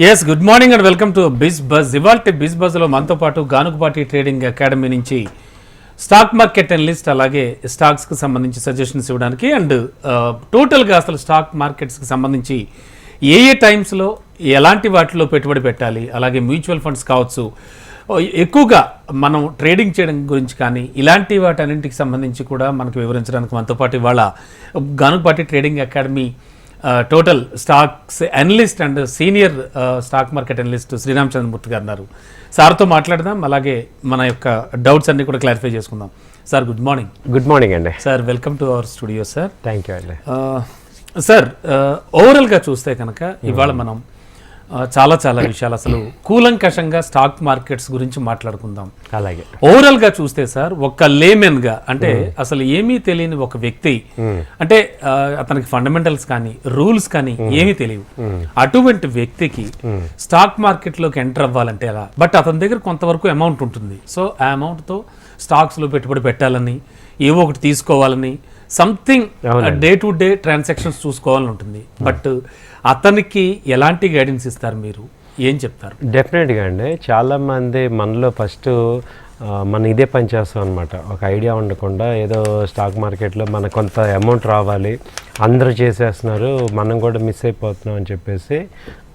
Yes, good morning and welcome to Biz Buzz. ఇవాల్టి బిజ్ బజ్లో మనతో పాటు గానుగుపాటి ట్రేడింగ్ అకాడమీ నుంచి స్టాక్ మార్కెట్ అనలిస్ట్, అలాగే స్టాక్స్కి సంబంధించి సజెషన్స్ ఇవ్వడానికి అండ్ టోటల్గా అసలు స్టాక్ మార్కెట్స్కి సంబంధించి ఏ టైమ్స్లో ఎలాంటి వాటిలో పెట్టుబడి పెట్టాలి, అలాగే మ్యూచువల్ ఫండ్స్ కావచ్చు, ఎక్కువగా మనం ట్రేడింగ్ చేయడం గురించి కానీ ఇలాంటి వాటన్నింటికి సంబంధించి కూడా మనకు వివరించడానికి మనతో పాటు ఇవాళ Ganugupati trading academy total stocks analyst and senior stock market analyst Sriram Chandramurthy గారు ఉన్నారు. సార్తో మాట్లాడదాం, అలాగే మన యొక్క డౌట్స్ అన్ని కూడా క్లారిఫై చేసుకుందాం. Sir good morning. Good morning అండి. Sir welcome to our studio sir. Thank you అండి. సార్ ఓవరాల్గా చూస్తే కనుక ఇవాళ మనం చాలా చాలా విషయాలు అసలు కూలంకషంగా స్టాక్ మార్కెట్స్ గురించి మాట్లాడుకుందాం. అలాగే ఓవరాల్గా చూస్తే సార్ ఒక లేమెన్గా అంటే అసలు ఏమీ తెలియని ఒక వ్యక్తి, అంటే అతనికి ఫండమెంటల్స్ కానీ రూల్స్ కానీ ఏమీ తెలియవు, అటువంటి వ్యక్తికి స్టాక్ మార్కెట్లోకి ఎంటర్ అవ్వాలంటే ఎలా? బట్ అతని దగ్గర కొంతవరకు అమౌంట్ ఉంటుంది. సో ఆ అమౌంట్తో స్టాక్స్లో పెట్టుబడి పెట్టాలని, ఏవో ఒకటి తీసుకోవాలని, something day to day transactions చూసుకోవాలని ఉంటుంది. బట్ అతనికి ఎలాంటి గైడెన్స్ ఇస్తారు, మీరు ఏం చెప్తారు? డెఫినెట్గా అండి. చాలామంది మనలో ఫస్ట్ మనం ఇదే పని చేస్తాం అనమాట. ఒక ఐడియా ఉండకుండా ఏదో స్టాక్ మార్కెట్లో మనకు కొంత అమౌంట్ రావాలి, అందరూ చేసేస్తున్నారు, మనం కూడా మిస్ అయిపోతున్నాం అని చెప్పేసి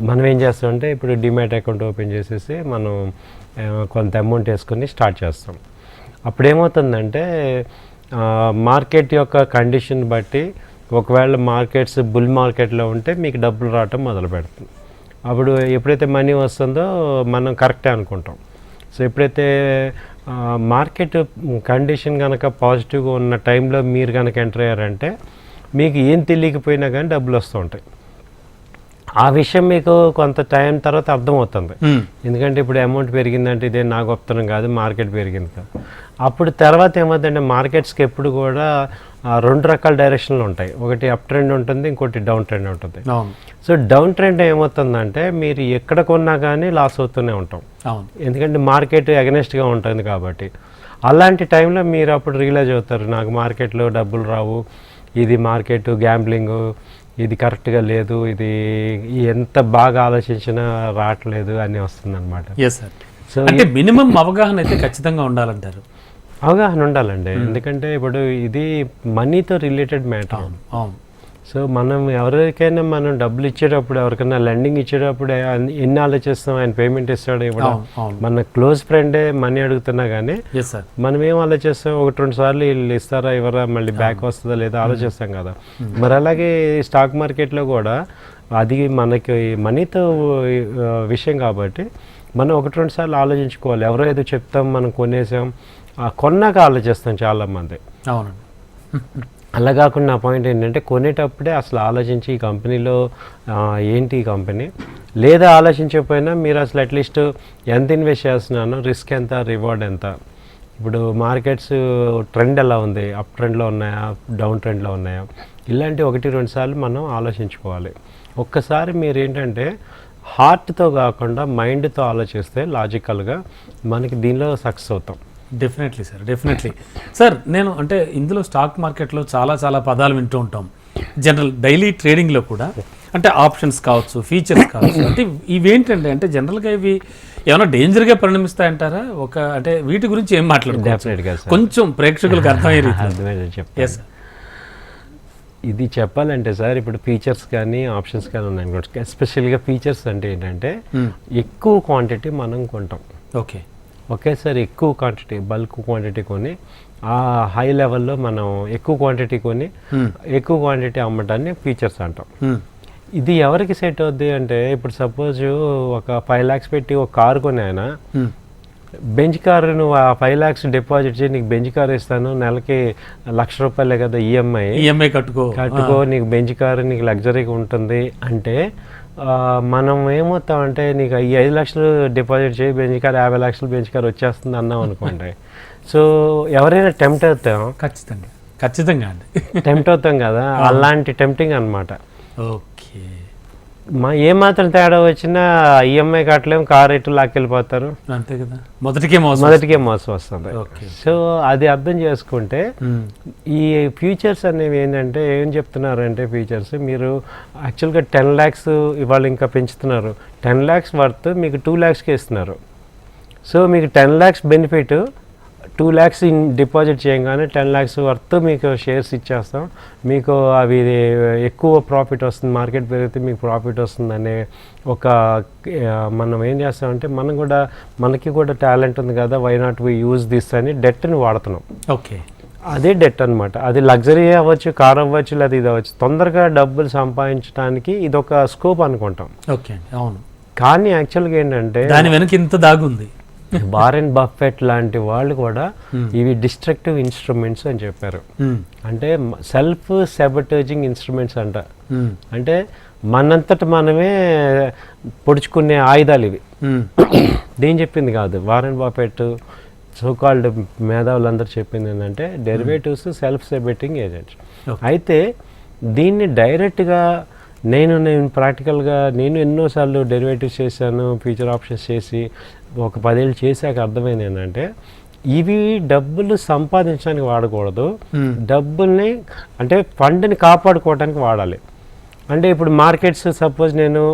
మనం ఏం చేస్తామంటే ఇప్పుడు డిమాట్ అకౌంట్ ఓపెన్ చేసేసి మనం కొంత అమౌంట్ వేసుకొని స్టార్ట్ చేస్తాం. అప్పుడు ఏమవుతుందంటే మార్కెట్ యొక్క కండిషన్ బట్టి ఒకవేళ మార్కెట్స్ బుల్ మార్కెట్లో ఉంటే మీకు డబ్బులు రావటం మొదలు పెడుతుంది. అప్పుడు ఎప్పుడైతే మనీ వస్తుందో మనం కరెక్టే అనుకుంటాం. సో ఎప్పుడైతే మార్కెట్ కండిషన్ కనుక పాజిటివ్గా ఉన్న టైంలో మీరు కనుక ఎంటర్ అయ్యారంటే మీకు ఏం తెలియకపోయినా కానీ డబ్బులు వస్తూ ఉంటాయి. ఆ విషయం మీకు కొంత టైం తర్వాత అర్థమవుతుంది. ఎందుకంటే ఇప్పుడు అమౌంట్ పెరిగిందంటే ఇదే నా గొప్పతనం కాదు, మార్కెట్ పెరిగింది కాదు. అప్పుడు తర్వాత ఏమవుతుందంటే మార్కెట్స్కి ఎప్పుడు కూడా రెండు రకాల డైరెక్షన్లు ఉంటాయి. ఒకటి అప్ ట్రెండ్ ఉంటుంది, ఇంకోటి డౌన్ ట్రెండ్ ఉంటుంది. సో డౌన్ ట్రెండ్ ఏమవుతుందంటే మీరు ఎక్కడ కొన్నా కానీ లాస్ అవుతూనే ఉంటాం, ఎందుకంటే మార్కెట్ అగెనెస్ట్గా ఉంటుంది కాబట్టి. అలాంటి టైంలో మీరు అప్పుడు రియలైజ్ అవుతారు, నాకు మార్కెట్లో డబ్బులు రావు, ఇది మార్కెట్ గ్యాంబ్లింగ్, ఇది కరెక్ట్గా లేదు, ఇది ఎంత బాగా ఆలోచించినా రావట్లేదు అని వస్తుంది అనమాట. సో అంటే మినిమం అవగాహన అయితే ఖచ్చితంగా ఉండాలంటారు. అవగాహన ఉండాలండి, ఎందుకంటే ఇప్పుడు ఇది మనీతో రిలేటెడ్ మ్యాటర్. సో మనం ఎవరికైనా మనం డబ్బులు ఇచ్చేటప్పుడు, ఎవరికైనా లెండింగ్ ఇచ్చేటప్పుడు ఎన్ని ఆలోచిస్తాం, ఆయన పేమెంట్ ఇస్తాడు ఇవ్వడం. మన క్లోజ్ ఫ్రెండే మనీ అడుగుతున్నా కానీ మనం ఏం ఆలోచిస్తాం, ఒకటి రెండు సార్లు వీళ్ళు ఇస్తారా ఇవ్వరా, మళ్ళీ బ్యాక్ వస్తుందా లేదా ఆలోచిస్తాం కదా. మరి అలాగే స్టాక్ మార్కెట్లో కూడా అది మనకి మనీతో విషయం కాబట్టి మనం ఒకటి రెండు సార్లు ఆలోచించుకోవాలి. ఎవరో ఏదో చెప్తాం, మనం కొనేసాం, కొన్నాక ఆలోచిస్తాం చాలామంది. అవునండి. అలా కాకుండా నా పాయింట్ ఏంటంటే కొనేటప్పుడే అసలు ఆలోచించి ఈ కంపెనీలో ఏంటి ఈ కంపెనీ, లేదా ఆలోచించకపోయినా మీరు అసలు అట్లీస్ట్ ఎంత ఇన్వెస్ట్ చేస్తున్నాను, రిస్క్ ఎంత, రివార్డ్ ఎంత, ఇప్పుడు మార్కెట్స్ ట్రెండ్ ఎలా ఉంది, అప్ ట్రెండ్లో ఉన్నాయా, డౌన్ ట్రెండ్లో ఉన్నాయా, ఇలాంటి ఒకటి రెండు సార్లు మనం ఆలోచించుకోవాలి. ఒక్కసారి మీరు ఏంటంటే హార్ట్తో కాకుండా మైండ్తో ఆలోచిస్తే లాజికల్గా మనకి దీనిలో సక్సెస్ అవుతాం. Definitely sir, definitely sir. నేను అంటే ఇందులో స్టాక్ మార్కెట్లో చాలా చాలా పదాలు వింటూ ఉంటాం జనరల్ డైలీ ట్రేడింగ్లో కూడా. అంటే ఆప్షన్స్ కావచ్చు, ఫీచర్స్ కావచ్చు, అంటే ఇవేంటండి, అంటే జనరల్గా ఇవి ఏమైనా డేంజర్గా పరిణమిస్తాయంటారా? ఒక అంటే వీటి గురించి ఏం మాట్లాడుకోవచ్చు, కొంచెం ప్రేక్షకులకు అర్థమయ్యే చెప్తాను. ఇది చెప్పాలంటే సార్, ఇప్పుడు ఫీచర్స్ కానీ ఆప్షన్స్ కానీ ఉన్నాయి. ఎస్పెషల్గా ఫీచర్స్ అంటే ఏంటంటే ఎక్కువ క్వాంటిటీ మనం కొంటాం. ఓకే, ఒకేసారి ఎక్కువ క్వాంటిటీ, బల్క్ క్వాంటిటీ కొని ఆ హై లెవెల్లో మనం ఎక్కువ క్వాంటిటీ కొని ఎక్కువ క్వాంటిటీ అమ్మటాన్ని ఫీచర్స్ అంటాం. ఇది ఎవరికి సెట్ అవుద్ది అంటే, ఇప్పుడు సపోజ్ ఒక 5 lakhs పెట్టి ఒక కారు కొని ఆయన బెంచ్ కారు, నువ్వు ఆ 5 lakhs డిపాజిట్ చేసి నీకు బెంచ్ కారు ఇస్తాను, నెలకి ₹1,00,000 కదా ఈఎంఐ కట్టుకో, నీకు బెంచ్ కారు నీకు లగ్జరీగా ఉంటుంది అంటే మనం ఏమవుతామంటే నీకు ఈ 5 లక్షలు డిపాజిట్ చేయి, బెంచ్ కార్ 50 లక్షలు బెంచ్ కార్ వచ్చేస్తుంది అన్నాం అనుకోండి. సో ఎవరైనా టెంప్ట్ అవుతాం, ఖచ్చితంగా అండి టెంప్ట్ అవుతాం కదా, అలాంటి టెంప్టింగ్ అనమాట. ఓకే, ఏమాత్రం తేడా వచ్చినా ఈఎంఐ కట్టలేము, కార్ రేటు లాక్కెళ్ళిపోతారు. అంతే కదా, మొదటికే మోసం వస్తుంది. సో అది అర్థం చేసుకుంటే ఈ ఫ్యూచర్స్ అనేవి ఏంటంటే ఏం చెప్తున్నారు అంటే ఫ్యూచర్స్ మీరు యాక్చువల్గా 10 lakhs ఇవాళ ఇంకా పెంచుతున్నారు. 10 lakhs వర్త్ మీకు 2 lakhsకి ఇస్తున్నారు. సో మీకు 10 lakhs బెనిఫిట్, 2 lakhs డిపాజిట్ చేయగానే 10 lakhs వర్త్ మీకు షేర్స్ ఇచ్చేస్తాం. మీకు అవి ఎక్కువ ప్రాఫిట్ వస్తుంది, మార్కెట్ పెరిగితే మీకు ప్రాఫిట్ వస్తుంది అనే ఒక మనం ఏం చేస్తామంటే మనకి కూడా టాలెంట్ ఉంది కదా, why not we use this అని డెట్ని వాడుతున్నాం. ఓకే, అదే డెట్ అనమాట. అది లగ్జరీ అవ్వచ్చు, కార్ అవ్వచ్చు, లేదా ఇది అవ్వచ్చు. తొందరగా డబ్బులు సంపాదించడానికి ఇది ఒక స్కోప్ అనుకుంటాం. ఓకే, అవును. కానీ యాక్చువల్గా ఏంటంటే దాని వెనక ఇంత దాగుంది. వారెన్ బఫెట్ లాంటి వాళ్ళు కూడా ఇవి డిస్ట్రక్టివ్ ఇన్స్ట్రుమెంట్స్ అని చెప్పారు. అంటే సెల్ఫ్ సెబటేజింగ్ ఇన్స్ట్రుమెంట్స్ అంట. అంటే మనంతట మనమే పొడుచుకునే ఆయుధాలు ఇవి. నేను చెప్పింది కాదు, వారెన్ బఫెట్ సోకాల్డ్ మేధావులందరూ చెప్పింది ఏంటంటే డెరివేటివ్స్ సెల్ఫ్ సెబటేజింగ్ ఏజెంట్స్. అయితే దీన్ని డైరెక్ట్గా నేను ప్రాక్టికల్గా ఎన్నోసార్లు డెరివేటివ్స్ చేశాను, ఫ్యూచర్ ఆప్షన్స్ చేసి ఒక 10 ఏళ్ళు చేశాక అర్థమైంది ఏంటంటే ఇవి డబ్బులు సంపాదించడానికి వాడకూడదు, డబ్బుల్ని అంటే ఫండ్ని కాపాడుకోవడానికి వాడాలి. అంటే ఇప్పుడు మార్కెట్స్ సపోజ్ నేను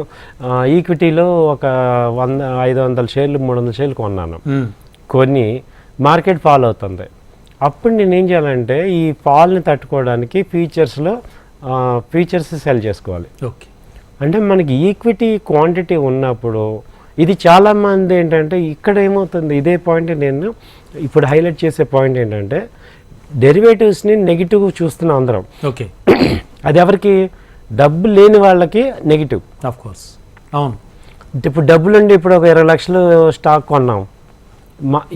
ఈక్విటీలో ఒక 500 షేర్లు 300 షేర్లు కొన్నాను, కొన్ని మార్కెట్ ఫాల్ అవుతుంది. అప్పుడు నేను ఏం చేయాలంటే ఈ ఫాల్ని తట్టుకోవడానికి ఫ్యూచర్స్ సెల్ చేసుకోవాలి. ఓకే, అంటే మనకి ఈక్విటీ క్వాంటిటీ ఉన్నప్పుడు ఇది చాలామంది ఏంటంటే ఇక్కడ ఏమవుతుంది, ఇదే పాయింట్ నేను ఇప్పుడు హైలైట్ చేసే పాయింట్ ఏంటంటే డెరివేటివ్స్ని నెగిటివ్ చూస్తున్నాం అందరం. ఓకే, అది ఎవరికి, డబ్బు లేని వాళ్ళకి నెగిటివ్. ఆఫ్ కోర్స్, అవును. ఇప్పుడు డబ్బులుండి ఇప్పుడు ఒక 20 లక్షలు స్టాక్ కొన్నాం,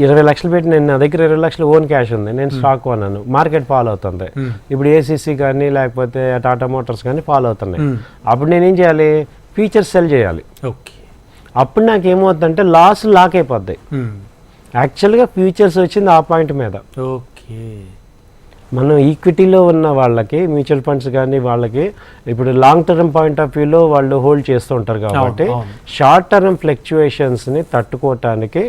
20 లక్షలు పెట్టి నా దగ్గర 20 లక్షలు ఓన్ క్యాష్ ఉంది, నేను స్టాక్ కొన్నాను, మార్కెట్ ఫాలో అవుతుంది. ఇప్పుడు ఏసీసీ కానీ లేకపోతే టాటా మోటార్స్ కానీ ఫాలో అవుతున్నాయి. అప్పుడు నేనేం చేయాలి, ఫ్యూచర్స్ సెల్ చేయాలి. ఓకే, అప్పుడు నాకు ఏమవుతుందంటే లాక్ అయిపోద్ది. యాక్చువల్గా ఫ్యూచర్స్ వచ్చింది ఆ పాయింట్ మీద. ఓకే, మనం ఈక్విటీలో ఉన్న వాళ్ళకి మ్యూచువల్ ఫండ్స్ కానీ వాళ్ళకి ఇప్పుడు లాంగ్ టర్మ్ పాయింట్ ఆఫ్ వ్యూలో వాళ్ళు హోల్డ్ చేస్తూ ఉంటారు కాబట్టి షార్ట్ టర్మ్ ఫ్లక్చుయేషన్స్ని తట్టుకోవటానికి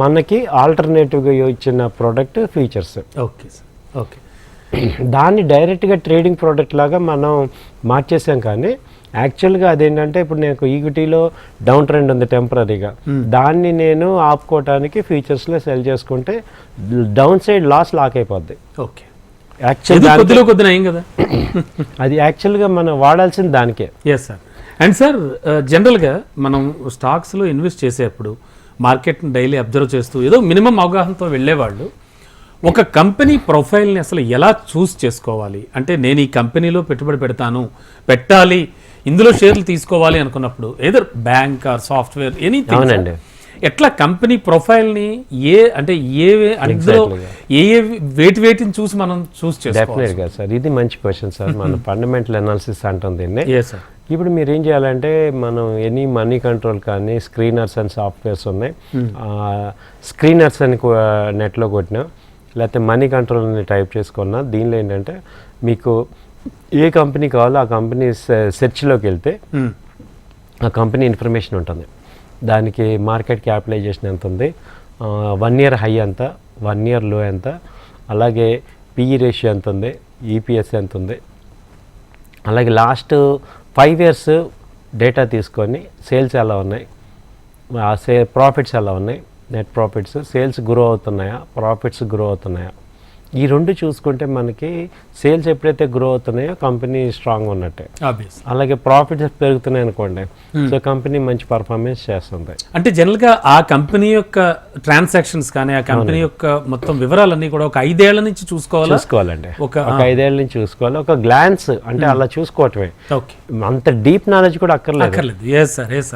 మనకి ఆల్టర్నేటివ్గా ఇచ్చిన product futures. Okay sir, okay. దాన్ని డైరెక్ట్గా ట్రేడింగ్ ప్రోడక్ట్ లాగా మనం మార్చేసాం. కానీ యాక్చువల్గా అదేంటంటే ఇప్పుడు నేను ఈక్విటీలో డౌన్ ట్రెండ్ ఉంది టెంపరీగా, దాన్ని నేను ఆపుకోవటానికి ఫ్యూచర్స్లో సెల్ చేసుకుంటే డౌన్ సైడ్ లాక్ అయిపోద్ది. ఓకే, యాక్చువల్గా అది యాక్చువల్గా మనం వాడాల్సింది దానికే. Yes sir. అండ్ సార్ జనరల్గా మనం స్టాక్స్లో ఇన్వెస్ట్ చేసేప్పుడు మార్కెట్ని డైలీ అబ్జర్వ్ చేస్తూ ఏదో మినిమం అవగాహనతో వెళ్ళేవాళ్ళు ఒక కంపెనీ ప్రొఫైల్ని అసలు ఎలా చూస్ చేసుకోవాలి, అంటే నేను ఈ కంపెనీలో పెట్టుబడి పెట్టాలి, ఇందులో షేర్లు తీసుకోవాలి అనుకున్నప్పుడు ఏదో బ్యాంక్ ఆర్ సాఫ్ట్వేర్ ఎనీథింగ్, ఎట్లా కంపెనీ ప్రొఫైల్ని అందులో ఏ వేటిని చూసి మనం చూస్ చేసుకోవాలి? డెఫినెట్గా సార్, ఇది మంచి క్వశ్చన్ సార్. మన ఫండమెంటల్ అనాలిసిస్ అంటుంది. ఇప్పుడు మీరు ఏం చేయాలంటే మనం ఎనీ మనీ కంట్రోల్ కానీ స్క్రీనర్స్ అండ్ సాఫ్ట్వేర్స్ ఉన్నాయి. స్క్రీనర్స్ అని నెట్లో కొట్టినా లేకపోతే మనీ కంట్రోల్ అని టైప్ చేసుకున్నా దీనిలో ఏంటంటే మీకు ఏ కంపెనీ కావాలో ఆ కంపెనీ సెర్చ్లోకి వెళ్తే ఆ కంపెనీ ఇన్ఫర్మేషన్ ఉంటుంది. దానికి మార్కెట్ క్యాపిటలైజేషన్ ఎంత ఉంది, 1 year హై ఎంత, 1 year లో ఎంత, అలాగే పిఈ రేషియో ఎంత ఉంది, ఈపీఎస్ ఎంత ఉంది, అలాగే లాస్ట్ 5 years డేటా తీసుకొని సేల్స్ ఎలా ఉన్నాయి, ప్రాఫిట్స్ ఎలా ఉన్నాయి, నెట్ ప్రాఫిట్స్, సేల్స్ గ్రో అవుతున్నాయా, ప్రాఫిట్స్ గ్రో అవుతున్నాయా, ఈ రెండు చూసుకుంటే మనకి సేల్స్ ఎప్పుడైతే గ్రో అవుతున్నాయో కంపెనీ స్ట్రాంగ్ ఉన్నట్టే. అలాగే ప్రాఫిట్స్ పెరుగుతున్నాయి అనుకోండి, సో కంపెనీ మంచి పర్ఫార్మెన్స్ చేస్తుంది. అంటే జనరల్గా ఆ కంపెనీ యొక్క ట్రాన్సాక్షన్స్ కానీ ఆ కంపెనీ యొక్క మొత్తం వివరాలన్నీ కూడా ఒక 5 ఏళ్ల నుంచి చూసుకోవాలండి. ఒక 5 ఏళ్ల నుంచి చూసుకోవాలి. ఒక గ్లాన్స్ అంటే అలా చూసుకోవటమే, అంత డీప్ నాలెడ్జ్ కూడా అక్కర్లేదు.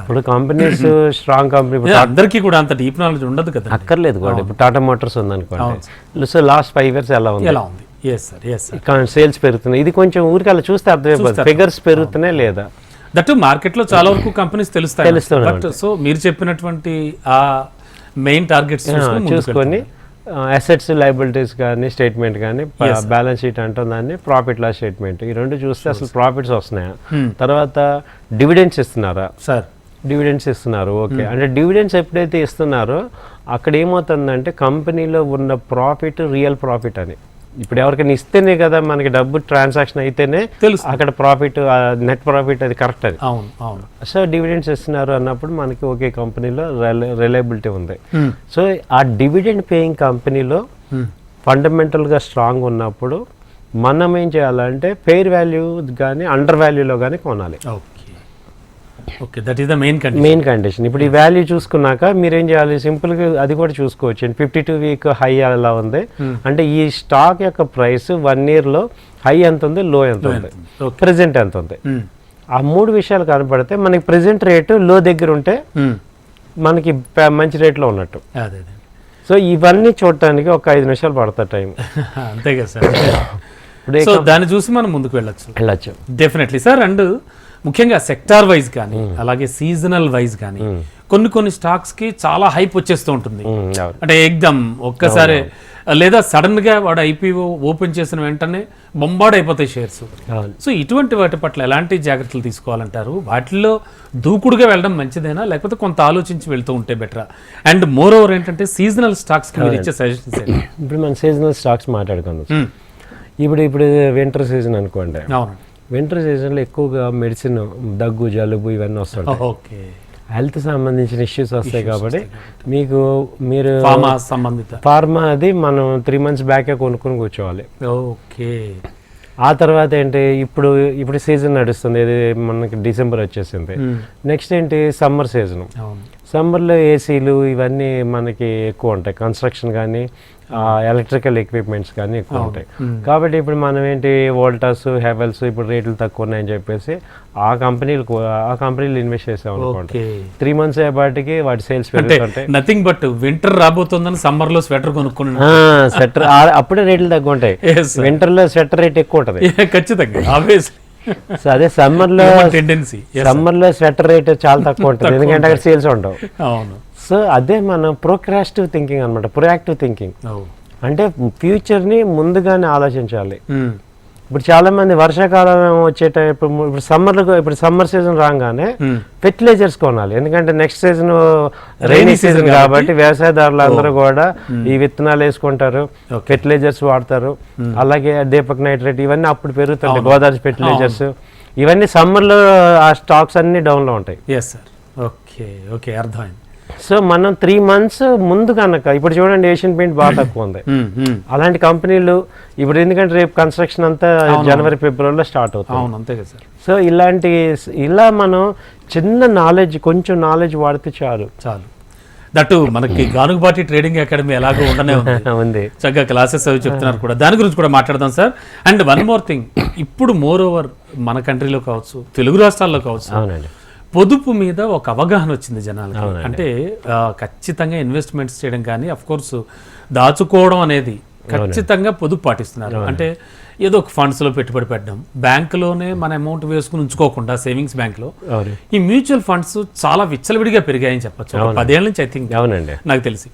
ఇప్పుడు కంపెనీస్ స్ట్రాంగ్ కంపెనీ అందరికీ కూడా అంత డీప్ నాలెడ్జ్ ఉండదు కదా, అక్కర్లేదు కూడా. ఇప్పుడు టాటా మోటార్స్ ఉందనుకోండి, సో లాస్ట్ 5 years ఎలా ఉంది, సేల్స్ పెరుగుతున్నాయి, ఇది కొంచెం ఊరికి అలా చూస్తే అర్థమైపోతుంది, ఫిగర్స్ పెరుగుతున్నాయి లేదా. దట్ మార్కెట్ లో చాలా వరకు కంపెనీస్ తెలుస్తాయి. సో మీరు చెప్పినటువంటి ఆ మెయిన్ టార్గెట్స్ చూసుకొని అసెట్స్ లయబిలిటీస్ కానీ స్టేట్మెంట్ కానీ బ్యాలెన్స్ షీట్ అంటాం దాన్ని ప్రాఫిట్ లాస్ స్టేట్మెంట్ ఈ రెండు చూస్తే అసలు ప్రాఫిట్స్ వస్తున్నాయా, తర్వాత డివిడెండ్స్ ఇస్తున్నారా సార్, డివిడెండ్స్ ఇస్తున్నారు. ఓకే, అంటే డివిడెండ్స్ ఎప్పుడైతే ఇస్తున్నారో అక్కడ ఏమవుతుందంటే కంపెనీలో ఉన్న ప్రాఫిట్ రియల్ ప్రాఫిట్ అని. ఇప్పుడు ఎవరికైనా ఇస్తేనే కదా మనకి డబ్బు ట్రాన్సాక్షన్ అయితేనే తెలుసు అక్కడ ప్రాఫిట్ నెట్ ప్రాఫిట్ అది కరెక్ట్ అది. అవును అవును. సో డివిడెండ్స్ ఇస్తున్నారు అన్నప్పుడు మనకి ఓకే కంపెనీలో రిలయబిలిటీ ఉంది. సో ఆ డివిడెండ్ పేయింగ్ కంపెనీలో ఫండమెంటల్గా స్ట్రాంగ్ ఉన్నప్పుడు మనం ఏం చేయాలంటే ఫెయిర్ వాల్యూ కానీ అండర్ వాల్యూలో కానీ కొనాలి. Okay, that is the main condition. ఇప్పుడు ఈ వాల్యూ చూసుకున్నాక మీరు ఏం చేయాలి, సింపుల్గా అది కూడా చూసుకోవచ్చు. 52 వీక్ హై ఎలా ఉంది అంటే ఈ స్టాక్ యొక్క ప్రైస్ 1 yearలో హై ఎంత ఉంది, లో ఎంత ఉంది, ప్రెసెంట్ ఎంత ఉంది, ఆ 3 విషయాలు కనపడితే మనకి ప్రెసెంట్ రేటు లో దగ్గర ఉంటే మనకి మంచి రేట్లో ఉన్నట్టు. సో ఇవన్నీ చూడటానికి ఒక 5 నిమిషాలు పడుతుంది టైం. అంతే కదా సార్. సో దాన్ని చూసి మనం ముందుకు వెళ్ళొచ్చు డెఫినెట్లీ సార్. అండ్ ముఖ్యంగా సెక్టార్ వైజ్ కానీ అలాగే సీజనల్ వైజ్ కానీ కొన్ని స్టాక్స్కి చాలా హైప్ వచ్చేస్తూ ఉంటుంది. అంటే ఎగ్దమ్ ఒక్కసారి లేదా సడన్ గా వాడు ఐపీఓ ఓపెన్ చేసిన వెంటనే బొంబాడు అయిపోతాయి షేర్స్. సో ఇటువంటి వాటి పట్ల ఎలాంటి జాగ్రత్తలు తీసుకోవాలంటారు? వాటిల్లో దూకుడుగా వెళ్ళడం మంచిదేనా, లేకపోతే కొంత ఆలోచించి వెళ్తూ ఉంటే బెటరా? అండ్ మోర్ ఓవర్ ఏంటంటే సీజనల్ స్టాక్స్ కి మీరు ఇచ్చే సజెషన్స్ ఏంటి? ఇప్పుడు మనం సీజనల్ స్టాక్స్ మాట్లాడుకుందాం. ఇప్పుడు వింటర్ సీజన్ అనుకోండి. అవును, వింటర్ సీజన్లో ఎక్కువగా మెడిసిన్, దగ్గు, జలుబు ఇవన్నీ వస్తుంటాయి. ఓకే, హెల్త్ సంబంధించిన ఇష్యూస్ వస్తాయి కాబట్టి మీరు ఫార్మా అది మనం 3 months బ్యాకే కొనుక్కొని కూర్చోవాలి. ఓకే, ఆ తర్వాత ఏంటి, ఇప్పుడు సీజన్ నడుస్తుంది, ఇది మనకి డిసెంబర్ వచ్చేసింది. నెక్స్ట్ ఏంటి, సమ్మర్ సీజన్. సమ్మర్లో ఏసీలు ఇవన్నీ మనకి ఎక్కువ ఉంటాయి, కన్స్ట్రక్షన్ కానీ ఎలక్ట్రికల్ ఎక్విప్మెంట్స్ కానీ ఎక్కువ ఉంటాయి. కాబట్టి ఇప్పుడు మనం ఏంటి, వోల్టాస్, హెవెల్స్ ఇప్పుడు రేట్లు తక్కువ ఉన్నాయని చెప్పేసి ఆ కంపెనీలు ఇన్వెస్ట్ చేసాం అనుకోండి. 3 months అయ్యేపాటికి వాటి సేల్స్ పెరుగుతుంటాయి. నథింగ్ బట్ వింటర్ రాబోతుందని సమ్మర్ లో స్వెటర్ కొనుక్కుని స్వెటర్ అప్పుడే రేట్లు తక్కువ ఉంటాయి. వింటర్ లో స్వెటర్ రేట్ ఎక్కువ ఉంటుంది ఖచ్చితంగా, ఆబ్వియస్లీ. సో అదే సమ్మర్ లో స్వెటర్ రేట్ చాలా తక్కువ ఉంటుంది, ఎందుకంటే అక్కడ సేల్స్ ఉండవు. అవును. సో అదే మన ప్రోక్రాస్టివ్ థింకింగ్ అనమాట, ప్రొయాక్టివ్ థింకింగ్. అంటే ఫ్యూచర్ని ముందుగానే ఆలోచించాలి. ఇప్పుడు చాలా మంది వర్షాకాలం వచ్చేటప్పుడు ఇప్పుడు సమ్మర్ సీజన్ రాగానే ఫెర్టిలైజర్స్ కొనాలి, ఎందుకంటే నెక్స్ట్ సీజన్ రైనీ సీజన్ కాబట్టి వ్యవసాయదారులు అందరూ కూడా ఈ విత్తనాలు వేసుకుంటారు, ఫెర్టిలైజర్స్ వాడతారు. అలాగే దీపక్ నైట్రేట్ ఇవన్నీ అప్పుడు పెరుగుతాయి, గోదావరి ఫెర్టిలైజర్స్ ఇవన్నీ సమ్మర్లో ఆ స్టాక్స్ అన్ని డౌన్లో ఉంటాయి. ఓకే, అర్థమైంది. సో మనం 3 months ముందు కనుక, ఇప్పుడు చూడండి ఏషియన్ పెయింట్ బాగా తక్కువ ఉంది, అలాంటి కంపెనీలు ఇప్పుడు ఎందుకంటే రేపు కన్స్ట్రక్షన్ అంతా జనవరి ఫిబ్రవరిలో స్టార్ట్ అవుతుంది. సో ఇలా మనం చిన్న నాలెడ్జ్, కొంచెం నాలెడ్జ్ వాడితే చాలు. దట్టు మనకి గానుగుబాటి ట్రేడింగ్ అకాడమీ ఎలాగో ఉండనే ఉంది, చక్కగా క్లాసెస్ అవి చెప్తున్నారు కూడా, దాని గురించి కూడా మాట్లాడదాం sir. And one more thing, ఇప్పుడు మోర్ ఓవర్ మన కంట్రీలో కావచ్చు, తెలుగు రాష్ట్రాల్లో కావచ్చు, పొదుపు మీద ఒక అవగాహన వచ్చింది జనాలకి. అంటే ఖచ్చితంగా ఇన్వెస్ట్మెంట్స్ చేయడం కానీ అఫ్ కోర్స్ దాచుకోవడం అనేది ఖచ్చితంగా పొదుపు పాటిస్తున్నారు. అంటే ఏదో ఒక ఫండ్స్లో పెట్టుబడి పెట్టడం, బ్యాంకులోనే మన అమౌంట్ వేసుకుని ఉంచుకోకుండా సేవింగ్స్ బ్యాంక్లో ఈ మ్యూచువల్ ఫండ్స్ చాలా విచ్చలవిడిగా పెరిగాయని చెప్పచ్చు 10 ఏళ్ళ నుంచి. ఐ థింక్ నాకు తెలిసి.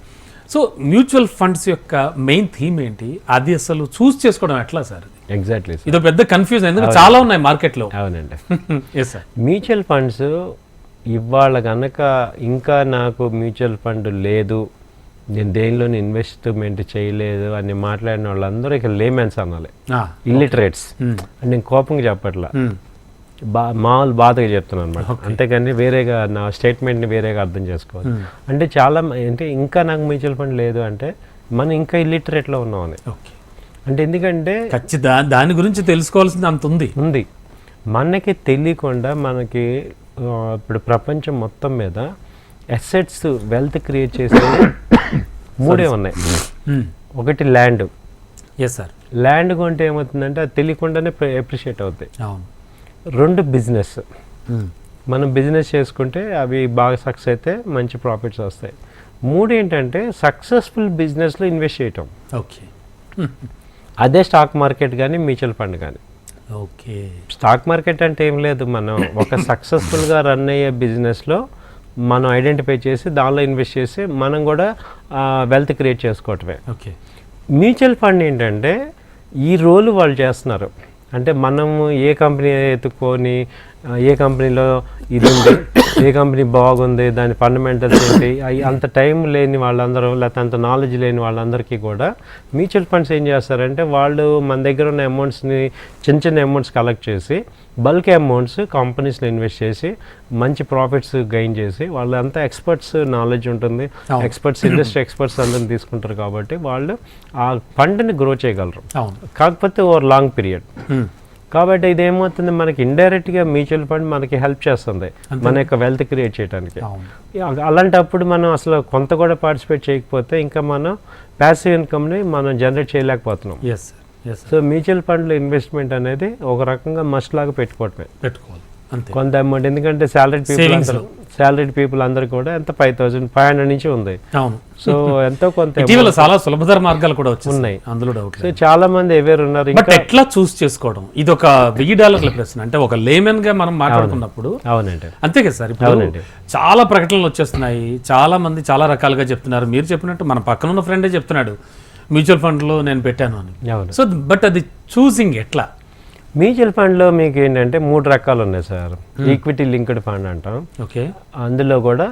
సో మ్యూచువల్ ఫండ్స్ యొక్క మెయిన్ థీమ్ ఏంటి, అది అసలు చూస్ చేసుకోవడం ఎట్లా సార్? ఎగ్జాక్ట్లీ, ఇదో పెద్ద కన్ఫ్యూజన్, ఎందుకంటే చాలా ఉన్నాయి మార్కెట్లో. అవునండి. మ్యూచువల్ ఫండ్స్ ఇవాళ కనుక ఇంకా నాకు మ్యూచువల్ ఫండ్ లేదు, నేను దేనిలోని ఇన్వెస్ట్మెంట్ చేయలేదు అని మాట్లాడిన వాళ్ళందరూ ఇక లేమెన్స్ అనాలి, ఇల్లిటరేట్స్. అంటే నేను కోపంగా చెప్పట్లా, మామూలు బాధగా చెప్తున్నాను అనమాట. అంతేకాని వేరేగా నా స్టేట్మెంట్ని వేరేగా అర్థం చేసుకోవాలి. అంటే చాలా అంటే ఇంకా నాకు మ్యూచువల్ ఫండ్ లేదు అంటే మనం ఇంకా ఇల్లిటరేట్లో ఉన్నామని. అంటే ఎందుకంటే దాని గురించి తెలుసుకోవాల్సింది అంత ఉంది. మనకి తెలియకుండా మనకి ఇప్పుడు ప్రపంచం మొత్తం మీద అసెట్స్, వెల్త్ క్రియేట్ చేసే 3 ఉన్నాయి. ఒకటి ల్యాండ్. ల్యాండ్ కొంటే ఏమవుతుందంటే అది తెలియకుండానే అప్రిషియేట్ అవుతాయి. 2 బిజినెస్. మనం బిజినెస్ చేసుకుంటే అవి బాగా సక్సెస్ అయితే మంచి ప్రాఫిట్స్ వస్తాయి. 3 ఏంటంటే సక్సెస్ఫుల్ బిజినెస్లో ఇన్వెస్ట్ చేయటం. అదే స్టాక్ మార్కెట్ కానీ మ్యూచువల్ ఫండ్ కానీ. స్టాక్ మార్కెట్ అంటే ఏం లేదు, మనం ఒక సక్సెస్ఫుల్గా రన్ అయ్యే బిజినెస్లో మనం ఐడెంటిఫై చేసి దానిలో ఇన్వెస్ట్ చేసి మనం కూడా వెల్త్ క్రియేట్ చేసుకోవటమే. ఓకే. మ్యూచువల్ ఫండ్ ఏంటంటే ఈ రోల్ వాళ్ళు చేస్తున్నారు. అంటే మనము ఏ కంపెనీ ఎత్తుక్కొని ఏ కంపెనీలో ఇది ఉంది, ఏ కంపెనీ బాగుంది, దాని ఫండమెంటల్స్ ఏంటి, అంత టైం లేని వాళ్ళందరూ లేకపోతే అంత నాలెడ్జ్ లేని వాళ్ళందరికీ కూడా మ్యూచువల్ ఫండ్స్ ఏం చేస్తారంటే వాళ్ళు మన దగ్గర ఉన్న అమౌంట్స్ని చిన్న చిన్న అమౌంట్స్ కలెక్ట్ చేసి బల్క్ అమౌంట్స్ కంపెనీస్లో ఇన్వెస్ట్ చేసి మంచి ప్రాఫిట్స్ గెయిన్ చేసి వాళ్ళంతా ఎక్స్పర్ట్స్ నాలెడ్జ్ ఉంటుంది, ఎక్స్పర్ట్స్ ఇండస్ట్రీ ఎక్స్పర్ట్స్ అందరిని తీసుకుంటారు కాబట్టి వాళ్ళు ఆ ఫండ్ని గ్రో చేయగలరు. కాకపోతే ఓవర్ లాంగ్ పీరియడ్. కాబట్టి ఇదేమవుతుంది, మనకి ఇండైరెక్ట్గా మ్యూచువల్ ఫండ్ మనకి హెల్ప్ చేస్తుంది మన యొక్క వెల్త్ క్రియేట్ చేయడానికి. అలాంటప్పుడు మనం అసలు కొంత కూడా పార్టిసిపేట్ చేయకపోతే ఇంకా మనం ప్యాసివ్ ఇన్కమ్ని మనం జనరేట్ చేయలేకపోతున్నాం. సో మ్యూచువల్ ఫండ్లో ఇన్వెస్ట్మెంట్ అనేది ఒక రకంగా మస్ట్ లాగా పెట్టుకోవటమే, కొంత అమౌంట్. ఎందుకంటే శాలరీడ్ పీపుల్ అందరు కూడా ఎంత 5,500 నుంచి ఉంది. సో ఎంతో కొంత చాలా సులభతర మార్గాలు కూడా ఉన్నాయి అందులో. సో చాలా మంది ఎవరు ఉన్నారు. బట్ ఎట్లా చూస్ చేసుకోవడం, ఇది ఒక $1000 ప్రశ్న. అంటే ఒక లేమెన్ గా మనం మాట్లాడుకున్నప్పుడు అవునండి అంతే కదా సార్. ఇప్పుడు చాలా ప్రకటనలు వచ్చేస్తున్నాయి, చాలా మంది చాలా రకాలుగా చెప్తున్నారు. మీరు చెప్పినట్టు మన పక్కన ఉన్న ఫ్రెండే చెప్తున్నాడు మ్యూచువల్ ఫండ్ లో నేను పెట్టాను అని. సో బట్ అది చూసింగ్ ఎట్లా? మ్యూచువల్ ఫండ్లో మీకు ఏంటంటే 3 రకాలు ఉన్నాయి సార్. ఈక్విటీ లింక్డ్ ఫండ్ అంటాం. ఓకే. అందులో కూడా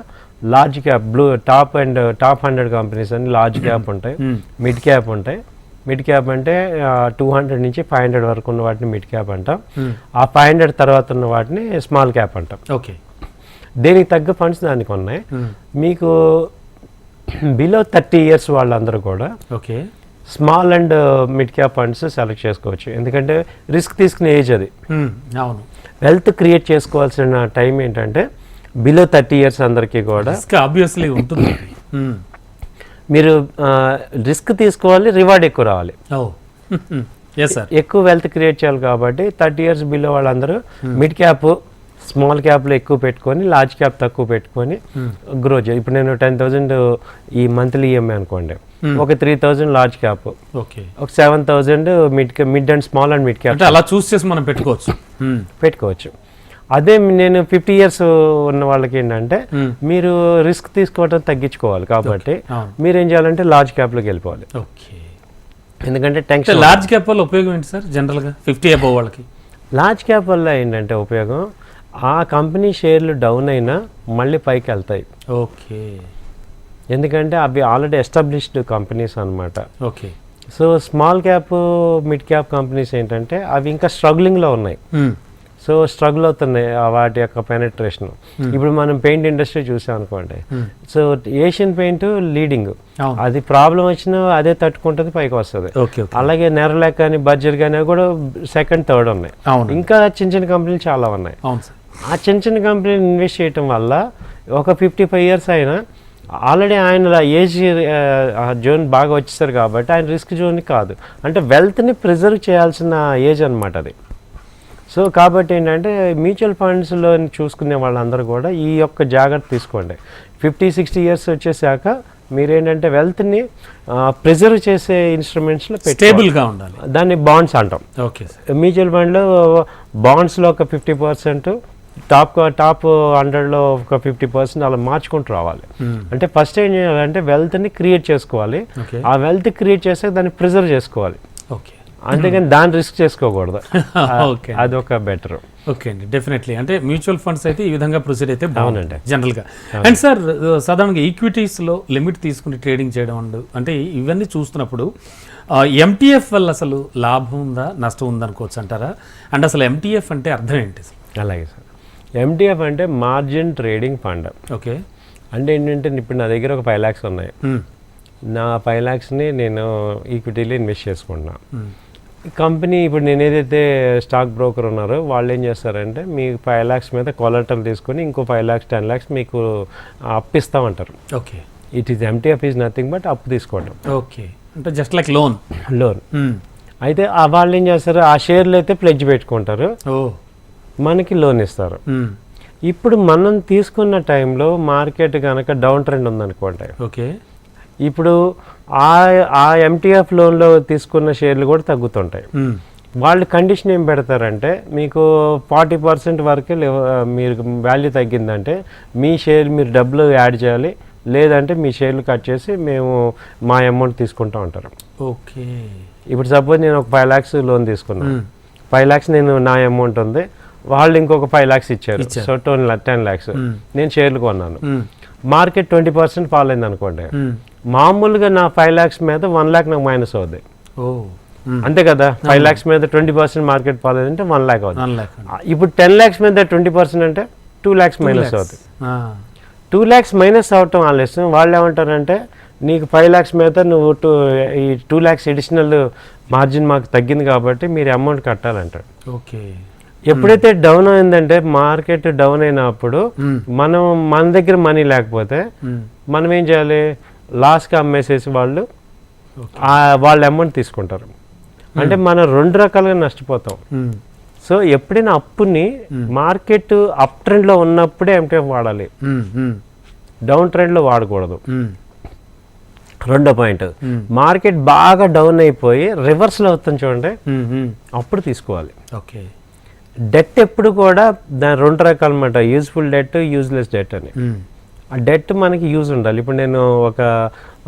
లార్జ్ క్యాప్ టాప్ 100 కంపెనీస్ అని లార్జ్ క్యాప్ ఉంటాయి, మిడ్ క్యాప్ ఉంటాయి. మిడ్ క్యాప్ అంటే 200 నుంచి 500 వరకు ఉన్న వాటిని మిడ్ క్యాప్ అంటాం. ఆ 500 తర్వాత ఉన్న వాటిని స్మాల్ క్యాప్ అంటాం. ఓకే. దేనికి తగ్గ ఫండ్స్ దానికి ఉన్నాయి. మీకు బిలో 30 years వాళ్ళందరూ కూడా okay small and mid cap funds select చేసుకోవచ్చు. ఎందుకంటే రిస్క్ తీసుకునే ఏజ్ అది. అవును. వెల్త్ క్రియేట్ చేసుకోవాల్సిన టైం ఏంటంటే బిలో 30 years అందరికీ కూడా ఆబ్వియస్లీ ఉంటుంది. మీరు రిస్క్ తీసుకోవాలి, రివార్డ్ ఎక్కువ రావాలి. ఎక్కువ వెల్త్ క్రియేట్ చేయాలి కాబట్టి 30 years బిలో వాళ్ళందరూ మిడ్ క్యాప్ స్మాల్ క్యాప్లో ఎక్కువ పెట్టుకొని లార్జ్ క్యాప్ తక్కువ పెట్టుకొని గ్రో చేయాలి. ఇప్పుడు నేను 10,000 ఈ మంత్లీ ఈఎంఐ అనుకోండి, ఒక 3,000 లార్జ్ క్యాప్, ఒక 7,000 mid and small and mid cap అలా చూస్ చేసి మనం పెట్టుకోవచ్చు. అదే నేను 50 years ఉన్న వాళ్ళకి ఏంటంటే మీరు రిస్క్ తీసుకోవడం తగ్గించుకోవాలి కాబట్టి మీరు ఏం చేయాలంటే లార్జ్ క్యాప్లోకి వెళ్ళిపోవాలి. ఎందుకంటే టెన్షన్. లార్జ్ క్యాప్ వల్ల ఉపయోగం ఏంటి సార్ జనరల్గా 50 above వాళ్ళకి? లార్జ్ క్యాప్ వల్ల ఏంటంటే ఉపయోగం, ఆ కంపెనీ షేర్లు డౌన్ అయినా మళ్ళీ పైకి వెళ్తాయి. ఓకే. ఎందుకంటే అవి ఆల్రెడీ ఎస్టాబ్లిష్డ్ కంపెనీస్ అనమాట. Okay. So small cap mid cap companies ఏంటంటే అవి ఇంకా స్ట్రగ్లింగ్లో ఉన్నాయి. సో స్ట్రగుల్ అవుతున్నాయి వాటి యొక్క పెనట్రేషన్. ఇప్పుడు మనం పెయింట్ ఇండస్ట్రీ చూసాం అనుకోండి, సో ఏషియన్ పెయింట్ లీడింగ్, అది ప్రాబ్లం వచ్చినా అదే తట్టుకుంటుంది, పైకి వస్తుంది. అలాగే నెరలాక్ కానీ బర్జర్ కానీ కూడా సెకండ్ థర్డ్ ఉన్నాయి. ఇంకా చిన్న చిన్న కంపెనీలు చాలా ఉన్నాయి. ఆ చిన్న చిన్న కంపెనీలు ఇన్వెస్ట్ చేయటం వల్ల ఒక 55 years అయినా ఆల్రెడీ ఆయన ఏజ్ జోన్ బాగా వచ్చేసారు కాబట్టి ఆయన రిస్క్ జోన్ కాదు, అంటే వెల్త్ని ప్రిజర్వ్ చేయాల్సిన ఏజ్ అనమాట అది. సో కాబట్టి ఏంటంటే మ్యూచువల్ ఫండ్స్లో చూసుకునే వాళ్ళందరూ కూడా ఈ యొక్క జాగ్రత్త తీసుకోండి. 50-60 years వచ్చేసాక మీరేంటంటే వెల్త్ని ప్రిజర్వ్ చేసే ఇన్స్ట్రుమెంట్స్లో స్టేబుల్గా ఉండాలి. దాన్ని బాండ్స్ అంటాం. ఓకే. మ్యూచువల్ ఫండ్లో బాండ్స్లో ఒక 50%, టాప్ 100లో ఒక 50% అలా మార్చుకుంటూ రావాలి. అంటే ఫస్ట్ ఏం చేయాలంటే వెల్త్ని క్రియేట్ చేసుకోవాలి. ఆ వెల్త్ క్రియేట్ చేస్తే దాన్ని ప్రిజర్వ్ చేసుకోవాలి. ఓకే. అంతేగాని దాన్ని రిస్క్ చేసుకోకూడదు. అదొక బెటర్. ఓకే అండి, డెఫినెట్లీ. అంటే మ్యూచువల్ ఫండ్స్ అయితే ఈ విధంగా ప్రొసీడ్ అయితే బాగుందండి జనరల్గా. అండ్ సార్ సాధారణంగా ఈక్విటీస్లో లిమిట్ తీసుకుని ట్రేడింగ్ చేయడం అంటే ఇవన్నీ చూస్తున్నప్పుడు ఎంటీఎఫ్ వల్ల అసలు లాభం ఉందా నష్టం ఉందా అనుకోవచ్చు అంటారా? అండ్ అసలు ఎంటీఎఫ్ అంటే అర్థం ఏంటి? అలాగే సార్, ఎంటీఎఫ్ అంటే మార్జిన్ ట్రేడింగ్ ఫండ్. ఓకే. అంటే ఏంటంటే ఇప్పుడు నా దగ్గర ఒక 5 lakhs ఉన్నాయి. నా 5 lakhsని నేను ఈక్విటీలో ఇన్వెస్ట్ చేసుకుంటున్నాను. కంపెనీ ఇప్పుడు నేను ఏదైతే స్టాక్ బ్రోకర్ ఉన్నారో వాళ్ళు ఏం చేస్తారంటే మీకు 5 lakhs మీద కొలెటరల్ తీసుకొని ఇంకో 5 lakhs 10 lakhs మీకు అప్పిస్తామంటారు. Okay. It is MTF is nothing but అప్పు తీసుకోవటం. ఓకే. అంటే జస్ట్ లైక్ లోన్. అయితే వాళ్ళు ఏం చేస్తారు, ఆ షేర్లు అయితే ప్లెడ్జ్ పెట్టుకుంటారు, మనకి లోన్ ఇస్తారు. ఇప్పుడు మనం తీసుకున్న టైంలో మార్కెట్ కనుక డౌన్ ట్రెండ్ ఉందనుకోండి, ఓకే, ఇప్పుడు ఆ ఎంటీఎఫ్ లోన్లో తీసుకున్న షేర్లు కూడా తగ్గుతుంటాయి. వాళ్ళు కండిషన్ ఏం పెడతారంటే మీకు 40% వరకే మీరు వాల్యూ తగ్గిందంటే మీ షేర్ మీరు డబ్బులు యాడ్ చేయాలి, లేదంటే మీ షేర్లు కట్ చేసి మేము మా అమౌంట్ తీసుకుంటా ఉంటారు. ఓకే. ఇప్పుడు సపోజ్ నేను ఒక 5 lakhs లోన్ తీసుకున్నాను, 5 lakhs నేను నా అమౌంట్ ఉంది, వాళ్ళు ఇంకొక 5 lakhs ఇచ్చారు, సో 10 lakhs నేను షేర్లు కొన్నాను. మార్కెట్ 20% ఫాల్ అయింది అనుకోండి, మామూలుగా నా 5 lakhs మీద 1 lakh నాకు మైనస్ అవుద్ది. అంతే కదా, 5 lakhs మీద 20% మార్కెట్ ఫాల్ అయిందంటే 1 lakh అవుతుంది. ఇప్పుడు 10 lakhs మీద 20% అంటే 2 lakhs మైనస్ అవుతుంది. 2 lakhs మైనస్ అవటం ఆలస్యం. వాళ్ళు ఏమంటారంటే నీకు 5 lakhs మీద నువ్వు ఈ 2 lakhs ఎడిషనల్ మార్జిన్ మాకు తగ్గింది కాబట్టి మీరు అమౌంట్ కట్టాలంటారు. ఓకే. ఎప్పుడైతే డౌన్ అయిందంటే మార్కెట్ డౌన్ అయినప్పుడు మన దగ్గర మనీ లేకపోతే మనం ఏం చేయాలి, లాస్కి అమ్మేసేసి వాళ్ళ అమౌంట్ తీసుకుంటారు. అంటే మనం 2 రకాలుగా నష్టపోతాం. సో ఎప్పుడైనా అప్పుని మార్కెట్ అప్ ట్రెండ్లో ఉన్నప్పుడే ఎంటీఎఫ్ వాడాలి, డౌన్ ట్రెండ్లో వాడకూడదు. రెండో పాయింట్, మార్కెట్ బాగా డౌన్ అయిపోయి రివర్స్లో అవుతుంది చూడండి, అప్పుడు తీసుకోవాలి. ఓకే. డెట్ ఎప్పుడు కూడా దాని 2 రకాలు అన్నమాట, యూజ్ఫుల్ డెట్, యూజ్లెస్ డెట్ అని. ఆ డెట్ మనకి యూజ్ ఉండాలి. ఇప్పుడు నేను ఒక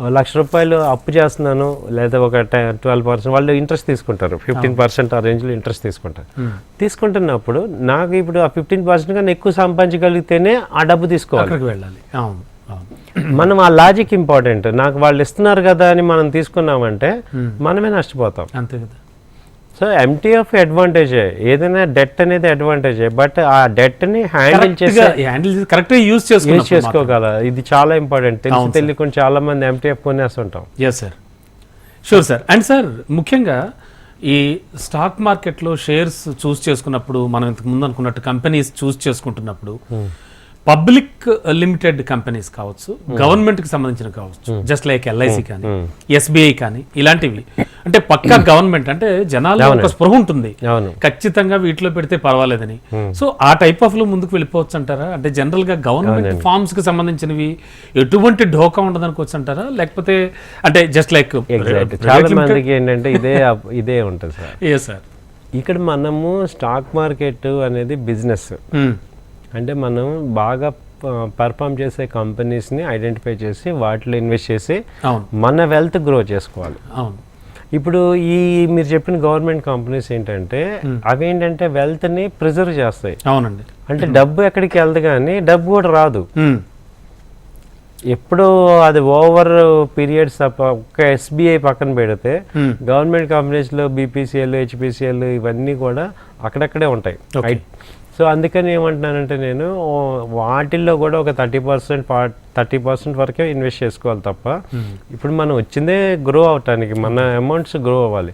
₹1,00,000 అప్పు చేస్తున్నాను, లేదా ఒక 12% వాళ్ళు ఇంట్రెస్ట్ తీసుకుంటారు, 15% ఆ రేంజ్లో ఇంట్రెస్ట్ తీసుకుంటారు. తీసుకుంటున్నప్పుడు నాకు ఇప్పుడు ఆ 15% కన్నా ఎక్కువ సంపాదించగలిగితేనే ఆ డబ్బు తీసుకోవాలి, వెళ్ళాలి. మనం ఆ లాజిక్ ఇంపార్టెంట్. నాకు వాళ్ళు ఇస్తున్నారు కదా అని మనం తీసుకున్నామంటే మనమే నష్టపోతాం. అంతే కదా. సో ఎంటీఎఫ్ అడ్వాంటేజే, ఏదైనా డెట్ అనేది అడ్వాంటేజే, బట్ ఆ డెట్ని హ్యాండిల్ చేసి కరెక్ట్గా యూజ్ చేసుకోగల, ఇది చాలా ఇంపార్టెంట్. తెలియకుండా చాలా మంది ఎంటీఎఫ్ కొనేస్తుంటాం. Yes sir, sure sir. And sir, ముఖ్యంగా ఈ స్టాక్ మార్కెట్లో షేర్స్ చూస్ చేసుకున్నప్పుడు, మనం ఇంతకు ముందు అనుకున్నట్టు కంపెనీస్ చూస్ చేసుకుంటున్నప్పుడు పబ్లిక్ లిమిటెడ్ కంపెనీస్ కావచ్చు, గవర్నమెంట్కి సంబంధించిన కావచ్చు, జస్ట్ లైక్ ఎల్ఐసి కానీ ఎస్బీఐ కానీ ఇలాంటివి, అంటే పక్కా గవర్నమెంట్ అంటే జనాలు ఒక స్పృహ ఉంటుంది, ఖచ్చితంగా వీటిలో పెడితే పర్వాలేదని. సో ఆ టైప్ ఆఫ్ లో ముందుకు వెళ్ళిపోవచ్చు అంటారా? అంటే జనరల్ గా గవర్నమెంట్ ఫార్మ్స్ కి సంబంధించినవి ఎటువంటి ఢోకా ఉండదనుకోవచ్చు అంటారా? లేకపోతే అంటే జస్ట్ లైక్ చాలా మందికి ఏంటంటే ఇదే ఉంటుంది సార్. ఏ సార్, ఇక్కడ మనము స్టాక్ మార్కెట్ అనేది బిజినెస్, అంటే మనం బాగా పర్ఫామ్ చేసే కంపెనీస్ని ఐడెంటిఫై చేసి వాటిలో ఇన్వెస్ట్ చేసి మన వెల్త్ గ్రో చేసుకోవాలి. ఇప్పుడు మీరు చెప్పిన గవర్నమెంట్ కంపెనీస్ ఏంటంటే అవి ఏంటంటే వెల్త్ని ప్రిజర్వ్ చేస్తాయి. అవునండి. అంటే డబ్బు ఎక్కడికి వెళ్దు కానీ డబ్బు కూడా రాదు. ఎప్పుడు అది ఓవర్ పీరియడ్స్ ఒక్క ఎస్బీఐ పక్కన పెడితే గవర్నమెంట్ కంపెనీస్లో బీపీసీఎల్, హెచ్పీసీఎల్ ఇవన్నీ కూడా అక్కడక్కడే ఉంటాయి. సో అందుకని ఏమంటున్నానంటే నేను వాటిల్లో కూడా ఒక 30% వరకే ఇన్వెస్ట్ చేసుకోవాలి తప్ప, ఇప్పుడు మనం వచ్చిందే గ్రో అవటానికి, మన అమౌంట్స్ గ్రో అవ్వాలి.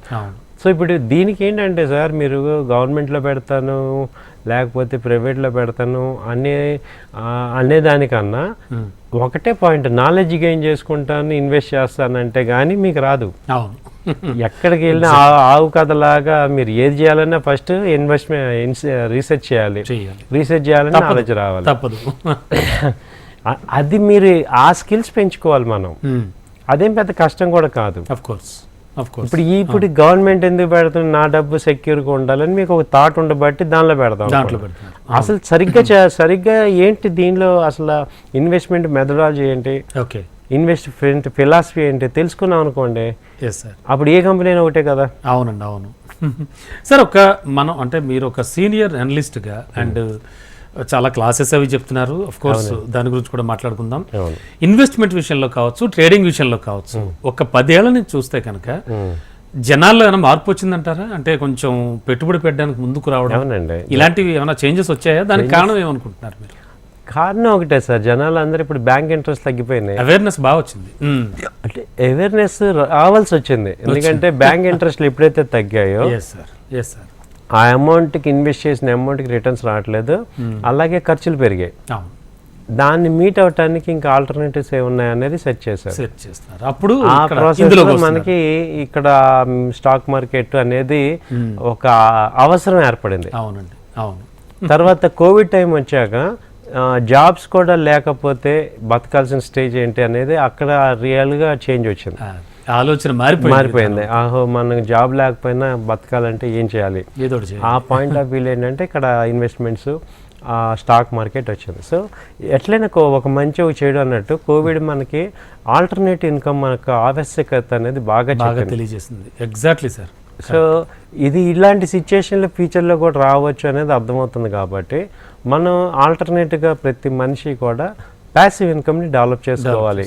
సో ఇప్పుడు దీనికి ఏంటంటే సార్, మీరు గవర్నమెంట్లో పెడతాను లేకపోతే ప్రైవేట్లో పెడతాను అనే దానికన్నా ఒకటే పాయింట్, నాలెడ్జ్ గెయిన్ చేసుకుంటాను, ఇన్వెస్ట్ చేస్తానంటే కానీ మీకు రాదు. ఎక్కడికి వెళ్ళినా ఆవు కథలాగా మీరు ఏది చేయాలన్నా ఫస్ట్ రీసెర్చ్ చేయాలి, రీసెర్చ్ చేయాలన్నా నాలెడ్జ్ రావాలి, తప్పదు. అది మీరు ఆ స్కిల్స్ పెంచుకోవాలి మనం. అదేం పెద్ద కష్టం కూడా కాదు. ఇప్పుడు గవర్నమెంట్ ఎందుకు పెడుతుంది, నా డబ్బు సెక్యూర్గా ఉండాలని మీకు ఒక థాట్ ఉండబట్టి దానిలో పెడతాం. అసలు సరిగ్గా ఏంటి దీనిలో అసలు ఇన్వెస్ట్మెంట్ మెథడాలజీ ఏంటి, ఇన్వెస్ట్మెంట్ ఫిలాసఫీ ఏంటి తెలుసుకున్నాం అనుకోండి, అప్పుడు ఏ కంపెనీ అయినా ఒకటే కదా. అవునండి, అవును సార్. మనం అంటే మీరు ఒక సీనియర్ అనలిస్ట్గా అండ్ చాలా క్లాసెస్ అవి చెప్తున్నారు, అఫ్ కోర్స్ దాని గురించి కూడా మాట్లాడుకుందాం. ఇన్వెస్ట్మెంట్ విషయంలో కావచ్చు, ట్రేడింగ్ విషయంలో కావచ్చు, ఒక 10 ఏళ్ల నుంచి చూస్తే కనుక జనాల్లో ఏమైనా మార్పు వచ్చిందంటారా? అంటే కొంచెం పెట్టుబడి పెట్టడానికి ముందుకు రావడం, ఇలాంటివి ఏమైనా చేంజెస్ వచ్చాయా? దానికి కారణం ఏమనుకుంటున్నారు మీరు? కారణం ఒకటే సార్, జనాలు అందరూ ఇప్పుడు బ్యాంక్ ఇంట్రెస్ట్ తగ్గిపోయినాయి, అవేర్నెస్ బాగా వచ్చింది. అంటే అవేర్నెస్ రావాల్సి వచ్చింది, ఎందుకంటే బ్యాంక్ ఇంట్రెస్ట్లు ఎప్పుడైతే తగ్గాయో ఆ అమౌంట్కి ఇన్వెస్ట్ చేసిన అమౌంట్కి రిటర్న్స్ రావట్లేదు, అలాగే ఖర్చులు పెరిగాయి. దాన్ని మీట్ అవటానికి ఇంకా ఆల్టర్నేటివ్స్ ఏమున్నాయి అనేది సెర్చ్ చేశారు. అప్పుడు ఆ ప్రాసెస్లో మనకి ఇక్కడ స్టాక్ మార్కెట్ అనేది ఒక అవసరం ఏర్పడింది. అవునండి, అవును. తర్వాత కోవిడ్ టైం వచ్చాక జాబ్స్ కూడా లేకపోతే బతకాల్సిన స్టేజ్ ఏంటి అనేది అక్కడ రియల్గా చేంజ్ వచ్చింది. ఆలోచన మారిపోయింది. ఆహో మనకు జాబ్ లేకపోయినా బతకాలంటే ఏం చేయాలి, ఏదో ఒకటి చేయాలి. ఆ పాయింట్ ఆఫ్ వ్యూలో ఏంటంటే ఇక్కడ ఇన్వెస్ట్మెంట్స్ స్టాక్ మార్కెట్ వచ్చింది. సో ఎట్లయినా ఒక మంచి చేయడం అన్నట్టు కోవిడ్ మనకి ఆల్టర్నేట్ ఇన్కమ్ మనకు ఆవశ్యకత అనేది బాగా తెలియజేసింది. Exactly sir. సో ఇది ఇలాంటి సిచ్యుయేషన్లో ఫ్యూచర్లో కూడా రావచ్చు అనేది అర్థమవుతుంది. కాబట్టి మనం ఆల్టర్నేట్గా ప్రతి మనిషి కూడా ప్యాసివ్ ఇన్కమ్ని డెవలప్ చేసుకోవాలి.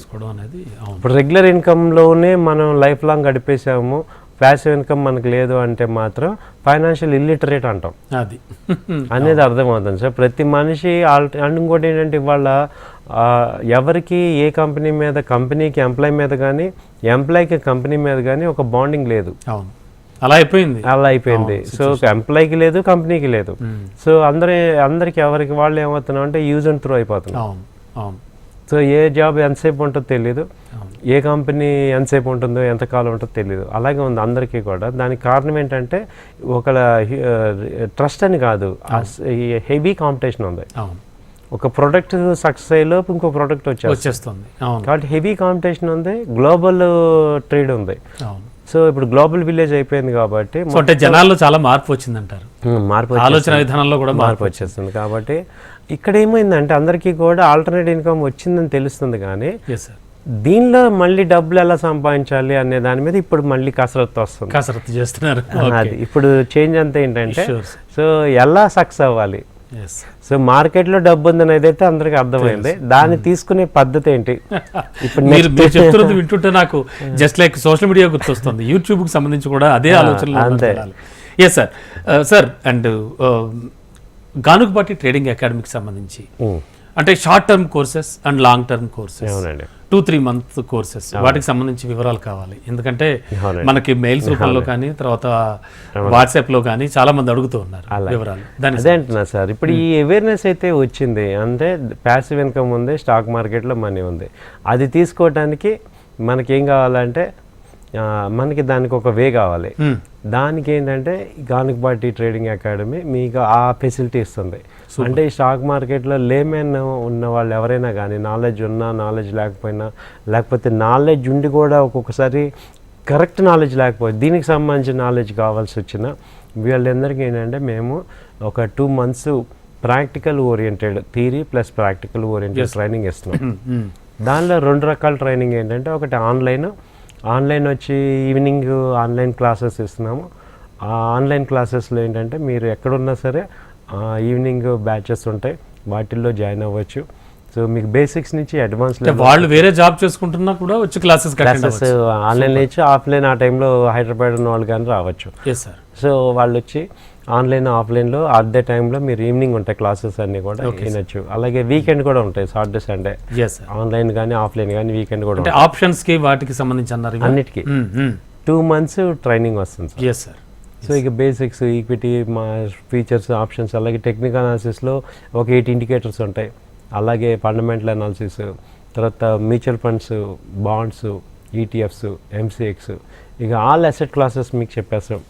ఇప్పుడు రెగ్యులర్ ఇన్కమ్లోనే మనం లైఫ్ లాంగ్ గడిపేసాము, ప్యాసివ్ ఇన్కమ్ మనకు లేదు అంటే మాత్రం ఫైనాన్షియల్ ఇల్లిటరేట్ అంటాం అది అనేది అర్థమవుతుంది. సో ప్రతి మనిషి ఇంకోటి ఏంటంటే ఇవాళ ఎవరికి ఏ కంపెనీ మీద, కంపెనీకి ఎంప్లాయ్ మీద కానీ, ఎంప్లాయ్కి కంపెనీ మీద కానీ ఒక బాండింగ్ లేదు. అవును, అలా అయిపోయింది. సో ఎంప్లాయ్కి లేదు, కంపెనీకి లేదు. సో అందరికి ఎవరికి వాళ్ళు ఏమవుతున్నాం అంటే యూజ్ అండ్ త్రో అయిపోతున్నాం. సో ఏ జాబ్ ఎంతసేపు ఉంటుందో తెలియదు, ఏ కంపెనీ ఎంతసేపు ఉంటుందో, ఎంతకాలం ఉంటుందో తెలియదు. అలాగే ఉంది అందరికీ కూడా. దానికి కారణం ఏంటంటే ఒక ట్రస్ట్ అని కాదు, హెవీ కాంపిటీషన్ ఉంది. ఒక ప్రోడక్ట్ సక్సెస్ అయ్యేలోపు ఇంకో ప్రోడక్ట్ వచ్చేస్తుంది. కాబట్టి హెవీ కాంపిటీషన్ ఉంది, గ్లోబల్ ట్రేడ్ ఉంది. సో ఇప్పుడు గ్లోబల్ విలేజ్ అయిపోయింది కాబట్టి అంటే జనాల్లో చాలా మార్పు వచ్చిందంటారు. ఆలోచన విధానంలో కూడా మార్పు వచ్చేస్తుంది. కాబట్టి ఇక్కడ ఏమైందంటే అందరికీ కూడా ఆల్టర్నేట్ ఇన్కమ్ వచ్చిందని తెలుస్తుంది, కానీ దీనిలో మళ్ళీ డబ్బులు ఎలా సంపాదించాలి అనే దాని మీద ఇప్పుడు మళ్ళీ కసరత్తు చేస్తున్నారు. అది ఇప్పుడు చేంజ్ అంతా ఏంటంటే సో ఎలా సక్సెస్ అవ్వాలి. సో మార్కెట్లో డబ్బు ఉందని ఏదైతే అందరికి అర్థమైంది, దాన్ని తీసుకునే పద్ధతి ఏంటి ఇప్పుడు మీరు చెప్తున్నది వింటుంటే నాకు జస్ట్ లైక్ సోషల్ మీడియా గుర్తొస్తుంది. యూట్యూబ్ కి సంబంధించి కూడా అదే ఆలోచనలు. అంతే. Yes sir. Sir and Ganugapati trading అకాడమీకి సంబంధించి అంటే short term courses and long term courses, 2-3 month courses, వాటికి సంబంధించి వివరాలు కావాలి. ఎందుకంటే మనకి మెయిల్స్ రూపంలో కానీ తర్వాత వాట్సాప్ లో కానీ చాలా మంది అడుగుతూ ఉన్నారు వివరాలు. అదే అంటున్నా సార్, ఇప్పుడు ఈ అవేర్నెస్ అయితే వచ్చింది అంటే ప్యాసివ్ ఇన్కమ్ ఉంది, స్టాక్ మార్కెట్లో మనీ ఉంది. అది తీసుకోవడానికి మనకి ఏం కావాలంటే మనకి దానికి ఒక వే కావాలి. దానికి ఏంటంటే గానుగపాటి ట్రేడింగ్ అకాడమీ మీకు ఆ ఫెసిలిటీ ఇస్తుంది. అంటే ఈ స్టాక్ మార్కెట్లో లేమెన్ ఉన్న వాళ్ళు ఎవరైనా కానీ, నాలెడ్జ్ ఉన్నా నాలెడ్జ్ లేకపోయినా, లేకపోతే నాలెడ్జ్ ఉండి కూడా ఒక్కొక్కసారి కరెక్ట్ నాలెడ్జ్ లేకపోతే దీనికి సంబంధించిన నాలెడ్జ్ కావాల్సి వచ్చిన వీళ్ళందరికీ ఏంటంటే మేము ఒక 2 months practical oriented, theory plus practical oriented training ఇస్తున్నాం. దానిలో 2 రకాల ట్రైనింగ్ ఏంటంటే ఒకటి ఆన్లైన్ వచ్చి ఈవినింగ్ ఆన్లైన్ క్లాసెస్ ఇస్తున్నాము. ఆ ఆన్లైన్ క్లాసెస్లో ఏంటంటే మీరు ఎక్కడున్నా సరే ఈవినింగ్ బ్యాచెస్ ఉంటాయి, వాటిల్లో జాయిన్ అవ్వచ్చు. సో మీకు బేసిక్స్ నుంచి అడ్వాన్స్ వాళ్ళు వేరే జాబ్ చేసుకుంటున్నా కూడా వచ్చి క్లాసెస్ ఆన్లైన్ నుంచి ఆఫ్లైన్ ఆ టైంలో హైదరాబాద్ ఉన్న వాళ్ళు కానీ రావచ్చు. సో వాళ్ళు వచ్చి ఆన్లైన్ ఆఫ్లైన్లో అదే టైంలో మీరు ఈవినింగ్ ఉంటాయి క్లాసెస్ అన్నీ కూడా వినొచ్చు. అలాగే వీకెండ్ కూడా ఉంటాయి, సాటర్డే సండే ఆన్లైన్ కానీ ఆఫ్లైన్ కానీ వీకెండ్ కూడా ఉంటాయి. ఆప్షన్స్కి వాటికి సంబంధించి అన్నారు అన్నిటికీ 2 months ట్రైనింగ్ వస్తుంది సార్. సో ఇక బేసిక్స్, ఈక్విటీ, మా ఫీచర్స్, ఆప్షన్స్, అలాగే టెక్నికల్ అనాలిసిస్లో ఒక 8 indicators ఉంటాయి. అలాగే ఫండమెంటల్ అనాలిసిస్, తర్వాత mutual funds, bonds, ETFs, MCX, ఇక ఆల్ అసెట్ క్లాసెస్ మీకు చెప్పేస్తాం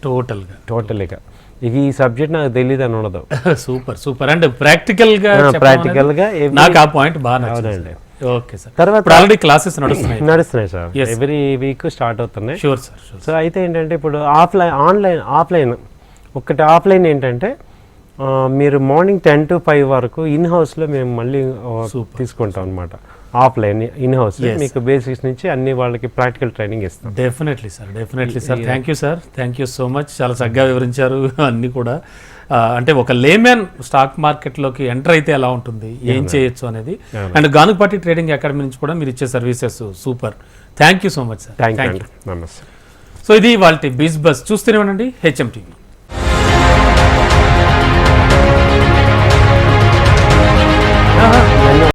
టోటల్గా. ఇక ఈ సబ్జెక్ట్ నాకు తెలియదు అని ఉండదు. సూపర్ అండ్ ప్రాక్టికల్గా నాకు ఆ పాయింట్ బాగా నచ్చింది. Okay sir. తర్వాత ఆల్రెడీ క్లాసెస్ నడుస్తున్నాయి సార్, ఎవ్రీ వీక్ స్టార్ట్ అవుతున్నాయి. Sure sir. సో అయితే ఏంటంటే ఇప్పుడు ఆఫ్లైన్ ఒకటి ఆఫ్లైన్ ఏంటంటే మీరు మార్నింగ్ 10 to 5 వరకు ఇన్ హౌస్లో మేము మళ్ళీ తీసుకుంటాం అనమాట. ఆఫ్లైన్ ఇన్ హౌస్ మీకు బేసిక్స్ నుంచి అన్ని వాళ్ళకి ప్రాక్టికల్ ట్రైనింగ్ ఇస్తాం. Definitely sir. Thank you so much. చాలా చక్కగా వివరించారు అన్నీ కూడా. అంటే ఒక లేమెన్ స్టాక్ మార్కెట్లోకి ఎంటర్ అయితే ఎలా ఉంటుంది, ఏం చేయొచ్చు అనేది. అండ్ గానుగపాటి ట్రేడింగ్ అకాడమీ నుంచి కూడా మీరు ఇచ్చే services super. Thank you so much sir. Thank you. నమస్తే. సో ఇది వాళ్ళ బిజ్ బస్. చూస్తూనే ఉండండి HM TV.